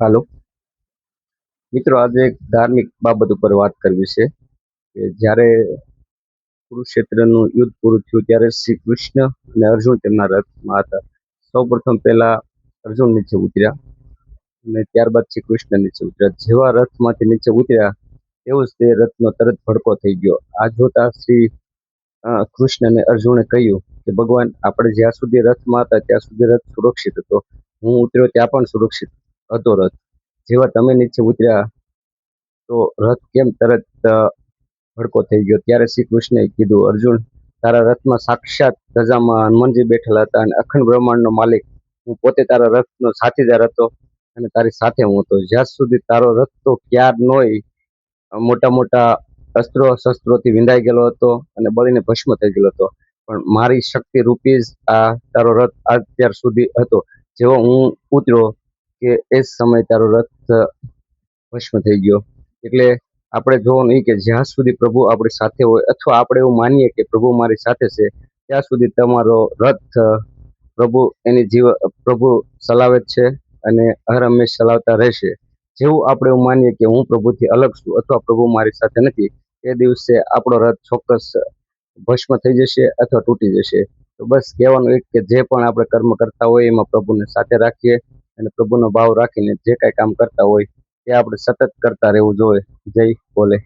હાલો મિત્રો, આજે એક ધાર્મિક બાબત ઉપર વાત કરવી છે કે જ્યારે કુરુક્ષેત્રનું યુદ્ધ પૂરું થયું ત્યારે શ્રી કૃષ્ણ અને અર્જુન તેમના રથમાં હતા. સૌપ્રથમ પહેલા અર્જુન નીચે ઉતર્યા અને ત્યારબાદ શ્રી કૃષ્ણ નીચે ઉતર્યા. જેવા રથમાંથી નીચે ઉતર્યા તેવું જ તે રથનો તરત ભડકો થઈ ગયો. આ જોતા શ્રી કૃષ્ણ અને અર્જુને કહ્યું કે ભગવાન, આપણે જ્યાં સુધી રથમાં હતા ત્યાં સુધી રથ સુરક્ષિત હતો. હું ઉતર્યો ત્યાં પણ સુરક્ષિત હતો રથ. જેવા તમે નીચે ઉતર્યા તો રથ કેમ તરત ભડકો થઈ ગયો? ત્યારે શ્રી કૃષ્ણએ કીધું, અર્જુન, તારા રથમાં સાક્ષાત ધજામાં હનુમાનજી બેઠેલા હતા અને અખંડ બ્રહ્માંડનો માલિક હું પોતે તારા રથનો સાથીદાર હતો અને તારી સાથે હું હતો. જ્યાં સુધી તારો રથ તો ક્યારનોય મોટા મોટા અસ્ત્રો શસ્ત્રોથી વિંધાઈ ગયેલો હતો અને બળીને ભસ્મ થઈ ગયેલો હતો, પણ મારી શક્તિ રૂપી જ આ તારો રથ અત્યાર સુધી હતો. જેવો હું ઉતર્યો કે એ જ સમય તારો રથ ભસ્મ થઈ ગયો. એટલે આપણે જોવાનું એ કે જ્યાં સુધી પ્રભુ આપણી સાથે હોય અથવા આપણે એવું માનીએ કે પ્રભુ મારી સાથે છે, ત્યાં સુધી તમારો રથ પ્રભુ ચલાવે જ છે અને હર હંમેશ ચલાવતા રહેશે. જેવું આપણે એવું માનીએ કે હું પ્રભુથી અલગ છું અથવા પ્રભુ મારી સાથે નથી, એ દિવસે આપણો રથ ચોક્કસ ભસ્મ થઈ જશે અથવા તૂટી જશે. તો બસ કહેવાનું એક કે જે પણ આપણે કર્મ કરતા હોય એમાં પ્રભુને સાથે રાખીએ અને પ્રભુનો ભાવ રાખીને જે કાંઈ કામ કરતા હોય તે આપણે સતત કરતા રહેવું જોઈએ. જય બોલે.